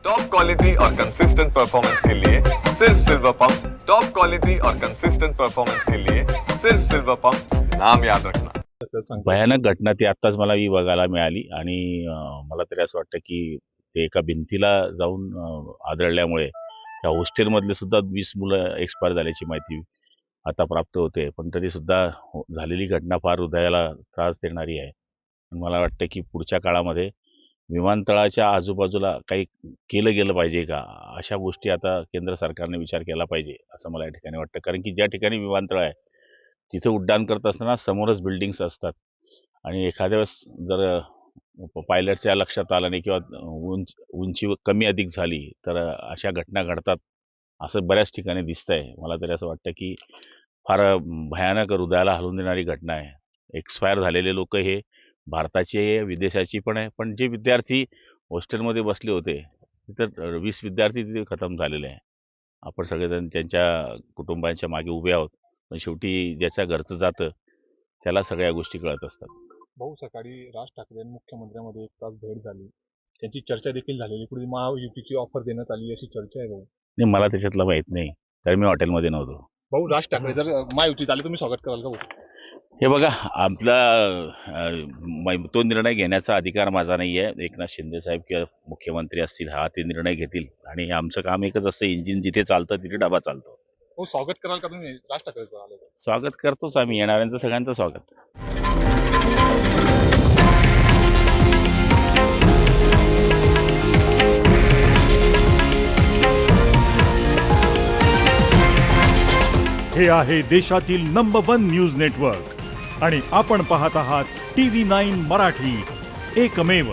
Top quality और consistent performance के लिए सिर्फ सिल्वर पंप। टॉप क्वालिटी और कंसिस्टेंट परफॉर्मेंस के लिए सिर्फ सिल्वर पंप, नाम याद रखना। भयानक घटना ती आत्ताच मला बघायला मिळाली आणि मला तरी असं वाटतं की ते एका भिंतीला जाऊन आदळल्यामुळे त्या हॉस्टेलमधले सुद्धा 20 मुलं एक्सपायर झाल्याची माहिती आता प्राप्त होते. पण तरी सुद्धा झालेली घटना फार हृदयाला त्रास देणारी आहे. मला वाटतं की पुढच्या काळामध्ये विमानतळाच्या आजूबाजूला काही केलं गेलं पाहिजे का, अशा गोष्टी आता केंद्र सरकारने विचार केला पाहिजे असं मला या ठिकाणी वाटतं. कारण की ज्या ठिकाणी विमानतळ आहे तिथं उड्डाण करत असताना समोरच बिल्डिंग्स असतात आणि एखाद्या वेळेस जर पायलटच्या लक्षात आलं नाही किंवा उंची कमी अधिक झाली तर अशा घटना घडतात असं बऱ्याच ठिकाणी दिसतंय. मला तरी असं वाटतं की फार भयानक हृदयाला हलवून देणारी घटना आहे. एक्सपायर झालेले लोक हे भारताची आहे, विदेशाची पण आहे. पण जे विद्यार्थी हॉस्टेलमध्ये बसले होते तिथं 20 विद्यार्थी तिथे खतम झालेले आहे. आपण सगळेजण त्यांच्या कुटुंबांच्या मागे उभे आहोत. पण शेवटी ज्याच्या घरचं जातं त्याला सगळ्या गोष्टी कळत असतात. भाऊ, सकाळी राज ठाकरे आणि मुख्यमंत्र्यांमध्ये एक तास भेट झाली, त्यांची चर्चा देखील झालेली. पुढे महायुतीची ऑफर देण्यात आली अशी चर्चा आहे भाऊ. नाही, मला त्याच्यातलं माहीत नाही, तर मी हॉटेलमध्ये नव्हतो. भाऊ, राज ठाकरे जर महायुतीत आले तुम्ही स्वागत कराल का भाऊ? हे बघा, आपला तो निर्णय घेण्याचा अधिकार माझा नाही आहे. एकनाथ शिंदे साहेब किंवा मुख्यमंत्री असतील, हा ते निर्णय घेतील आणि आमचं काम एकच असतं, इंजिन जिथे चालतं तिथे डबा चालतो. हो, स्वागत कराल का तुम्ही राज ठाकरे आले? स्वागत करतोच आम्ही, येणाऱ्यांचं सगळ्यांचं स्वागत. हे आहे देशातील नंबर 1 न्यूज नेटवर्क आणि आपण पाहत आहात TV9 मराठी, एकमेव.